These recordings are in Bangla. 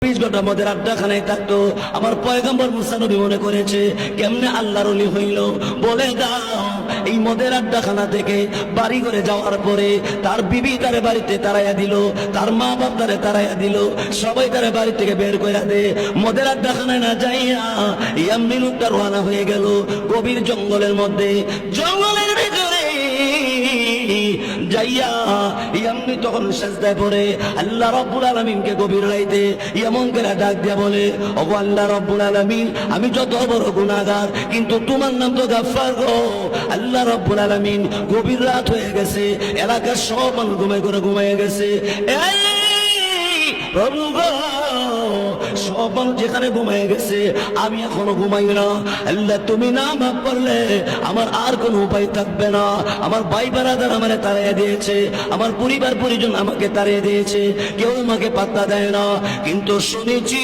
20 ঘন্টা মদের আড্ডাখানায় থাকতো। আমার পয়গম্বর মুসা নবী মনে করেছে কেমনে আল্লাহর ওলি হইল। বলে দাও, এই মদের আড্ডাখানা থেকে বাড়ি করে যাওয়ার পরে তার বিবি তারে বাড়িতে তাড়াইয়া দিল, তার মা বাপ তারে তাড়াইয়া দিল, সবাই তারে বাড়ি থেকে বের করে দে। মদের আড্ডাখানায় না যাইয়া এমনি লোকটা রওনা হয়ে গেল গভীর জঙ্গলের মধ্যে। জঙ্গলের ভিতরে যাইয়া এমনি তখন সেজদায় পড়ে আল্লাহ রাব্বুল আলামিনকে গভীর রাইতে এমন করে ডাক দিয়া বলে, ওগো আল্লাহ রাব্বুল আলামিন, আমি যত বড় গুনাহগার, কিন্তু তোমার নাম তো গাফফার গো। আল্লাহ রাব্বুল আলামিন, গভীর রাত হয়ে গেছে, এলাকার সব মানুষ ঘুমিয়ে গেছে। এই প্রভু গো, সব মানুষ যেখানে ঘুমিয়ে গেছে, আমি এখনো ঘুমাই না। আল্লাহ তুমি না মাফ করলে আমার আর কোনো উপায় থাকবে না। আমার ভাই বারাদার আমারে তাড়িয়ে দিয়েছে, আমার পরিবার পরিজন আমাকে তাড়িয়ে দিয়েছে, কেউ আমাকে পাত্তা দেয় না। কিন্তু শুনেছি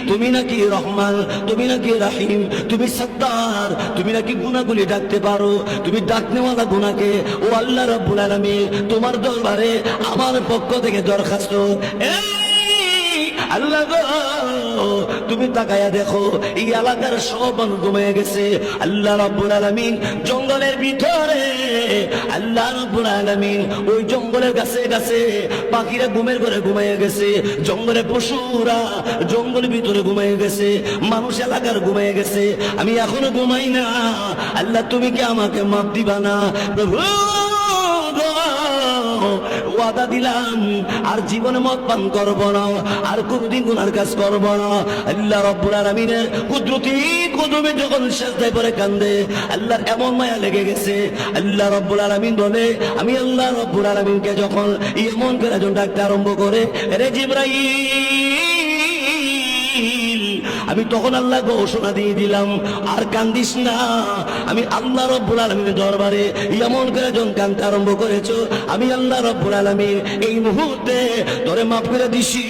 তুমি নাকি রহমান, তুমি নাকি রাহিম, তুমি সত্তার, তুমি নাকি গুনাহগুলি ডাকতে পারো, তুমি ডাকনেওয়ালা গুনাহকে। ও আল্লাহ রাব্বুল আলামিন, তোমার দরবারে আমার পক্ষ থেকে দরখাস্ত। আল্লাহ গো, তুমি তাকায়া দেখো, এই এলাকার সব মানুষ ঘুমিয়ে গেছে। আল্লাহ রাব্বুল আলামিন জঙ্গলের ভিতরে, আল্লাহ রাব্বুল আলামিন ওই জঙ্গলের গাছে গাছে পাখিরা ঘুমের ঘরে ঘুমিয়ে গেছে, জঙ্গলের পশুরা জঙ্গলের ভিতরে ঘুমিয়ে গেছে, মানুষ এলাকার ঘুমিয়ে গেছে। আমি এখনো ঘুমাই না। আল্লাহ তুমি কি আমাকে মাফ দিবা না? প্রভু ওয়াদা দিলাম আর জীবনে মদ পান করবো না, আর কোনদিন গুনার কাজ করবো না। আল্লাহ রাব্বুল আলামিনের কুদরতি কদমে যখন সেজদায় পড়ে কান্দে, আল্লাহর এমন মায়া লেগে গেছে। আল্লাহ রাব্বুল আলামিন বলে, আমি আল্লাহ রাব্বুল আলামিনকে যখন এমন করে যখন ডাকতে আরম্ভ করে, রে জিবরাইল, আমি তখন আল্লাহ ঘোষণা দিয়ে দিলাম, আর কান্দিস না। আমি আল্লাহ রাব্বুল আলামিনের দরবারে এমন করে যখন কাঁদতে আরম্ভ করেছো, আমি আল্লাহ রাব্বুল আলামিন এই মুহূর্তে তোরে মাফ করে দিছি।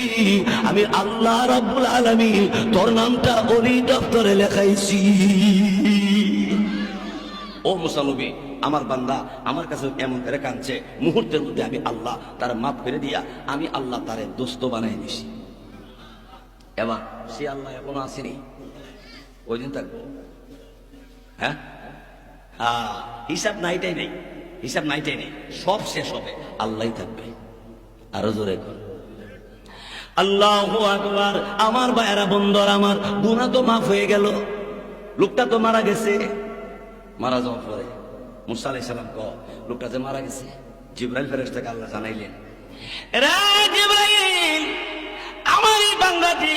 আমি আল্লাহ রাব্বুল আলামিন তোর নামটা ওলি দপ্তরে লেখাইছি। ও মুসা নবী, আমার বান্দা আমার কাছে এমন করে কাঁদছে, মুহূর্তের মধ্যে আমি আল্লাহ তার মাফ করে দিয়া আমি আল্লাহ তারে দোস্ত বানাই দিছি। এবার সে আল্লাহ এখনো আসেনি, ওই দিন থাকবো। হ্যাঁ, হিসাব নাইটাই নেই, হিসাব নাইটাই নেই, সব শেষ হবে, আল্লাহ থাকবে। আরো জোরে কর আল্লাহু আকবার। আমার ভাইয়েরা বন্ধুরা, আমার গুনাহ তো মাফ হয়ে গেল, লোকটা তো মারা গেছে। মারা যাওয়ার পরে মুসা আলাইহিস সালাম লোকটা যে মারা গেছে, জিবরাইল ফেরেশতাকে আল্লাহ জানাইলেন, রে জিবরাইল, আমার এই বান্দাটি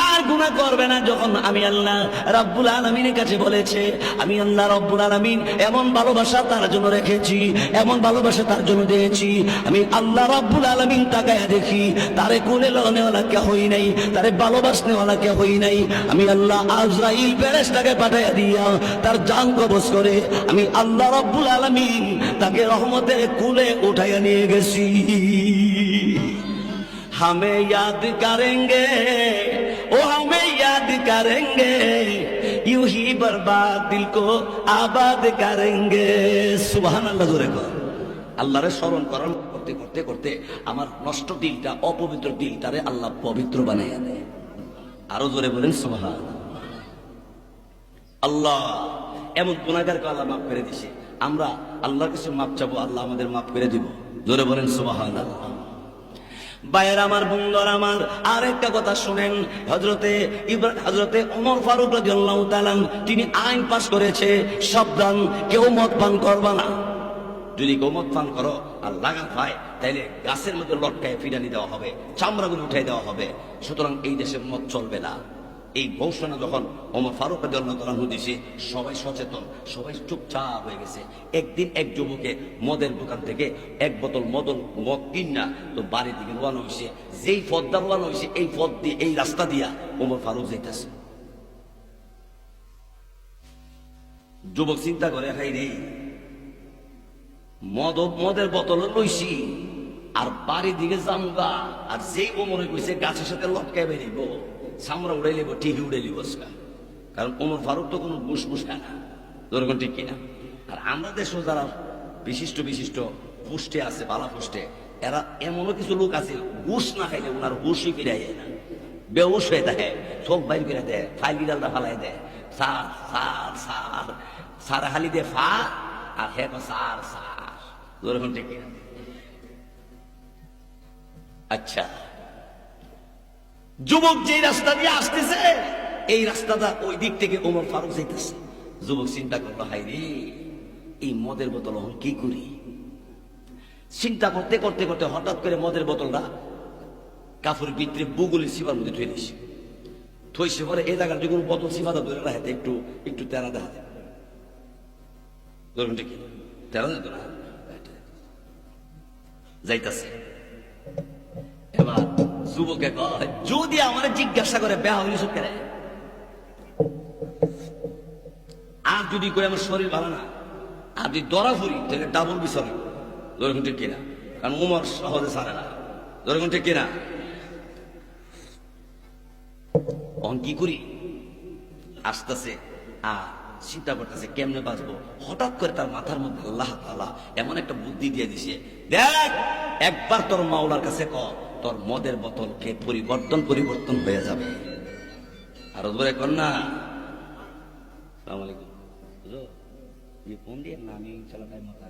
আর গুনাহ করবে না। যখন আমি আল্লাহ রাব্বুল আলামিনের কাছে বলেছে, আমি আল্লাহ রাব্বুল আলামিন এমন ভালোবাসা তার জন্য রেখেছি, এমন ভালোবাসা তার জন্য দিয়েছি। আমি আল্লাহ রাব্বুল আলামিন তাকায়া দেখি তারে কোলে নেওয়ালা কে হই নাই, তারে ভালোবাসনেওয়ালা কে হই নাই। আমি আল্লাহ আজরাইল ফেরেশতাকে পাঠাইয়া দিয়া তার জান কবজ করে আমি আল্লাহ রাব্বুল আলামিন তাকে রহমতের কোলে উঠাইয়া নিয়ে গেছি। हमें याद करेंगे, ओ हमें याद करेंगे, यूं ही बर्बाद दिल को आबाद करेंगे। सुबहानाल्लाह जोरे करो। আল্লাহরে স্মরণ করার করতে করতে করতে আমার নষ্ট দিলটা, অপবিত্র দিলটারে আল্লাহ পবিত্র বানাইয়া দেয়। আরো জোরে বলেন সুবহান আল্লাহ। এমন গুনাহগারকে আল্লাহ মাফ করে দিছে, আমরা আল্লাহর কাছে মাফ চাবো, আল্লাহ আমাদের মাফ করে দিব। জোরে বলেন সুবহানাল্লাহ। ভাইয়ের আমার, বন্ধুরা আমার, আর একটা কথা শুনেন। হযরতে ওমর ফারুক রাদিয়াল্লাহু তাআলা তিনি আইন পাস করেছে, সাবধান, কেউ মদ পান করবা না। যদি কেউ মদ পান করো আর লাগান পায়, তাইলে গাছের মধ্যে লটকায় ফিরানি দেওয়া হবে, চামড়াগুলো উঠাই দেওয়া হবে। সুতরাং এই দেশে মদ চলবে না। এই ঘোষণা যখন ওমর ফারুক রাদিয়াল্লাহু তাআলা দিয়েছে, সবাই সচেতন, সবাই চুপচাপ হয়ে গেছে। একদিন এক যুবকে মদের দোকান থেকে এক বোতল মদ কিনা তো বাড়ি থেকে রওনা হয়েছে। যেই পথটা রওনা হয়েছে, এই পথ দিয়ে, এই রাস্তা দিয়া ওমর ফারুক যাইতেছে। যুবক চিন্তা করে, হাই রে, মদের বোতল লইছি আর বাড়ির দিকে জামগা, আর যেই ওমরে কইছে গাছের সাথে লটকায় বেরিব, সামরা উড়াই লিব, টিভি উড়াই লিব। কারণ ওমর ফারুক তো কোনো ঘুষ খায় না, যেরকম ঠিক কিনা। আর আমরা দেশে যারা বিশিষ্ট বিশিষ্ট পুষ্টে আছে, বালা পুষ্টে, এরা এমনও কিছু লোক আছে ঘুষ না খাইলে ওনার হুশই ফিরাই যায় না। বেউস হয়ে দেয়, চোখ বাইর করে দেয়, ফাইল গিরালটা ফালাই দেয়, সার সার সার সার হালি দে ফা, আর হে সার সার যেরকম ঠিক কিনা? আচ্ছা, যুবক যে রাস্তা দিয়ে আসতেছে, এই রাস্তাটা ওই দিক থেকে ওমর ফারুক যাইতেছে। যুবক চিন্তা করলো, হাই রে, এই মদের বোতল এখন কি করি? চিন্তা করতে করতে করতে হঠাৎ করে মদের বোতলটা কাপড়ের ভিতরে বুগুলি সিপার মধ্যে ঠেলেছে। থইছে পরে এই জায়গার যখন বোতল সিপাটা ধরে রাখে একটু একটু তেরা দেখা যায়, কি তেরা যেত না, যাইতেছে। এবার যুবকে কয়, যদি আমার জিজ্ঞাসা করে বেহা হইল কেন, আর যদি কই আমার শরীর ভালো না, আর যদি দরা ফুরি তাহলে ডাবল বিচার যেরকম ঠিক কিনা? কারণ উমর সহজে ছাড়ে না, যেরকম ঠিক কিনা? অন কি করি? আসতেছে আর চিন্তা করতেছে কেমনে বাঁচবো। হঠাৎ করে তার মাথার মধ্যে আল্লাহ তাআলা এমন একটা বুদ্ধি দিয়ে দিছে, দেখ একবার তোর মাওলার কাছে ক, তোর মদের বোতলকে পরিবর্তন হয়ে যাবে। আর ধরে কর না, সালাম আলাইকুম, ফোন দিয়ে না, আমি চালাতাই মাথা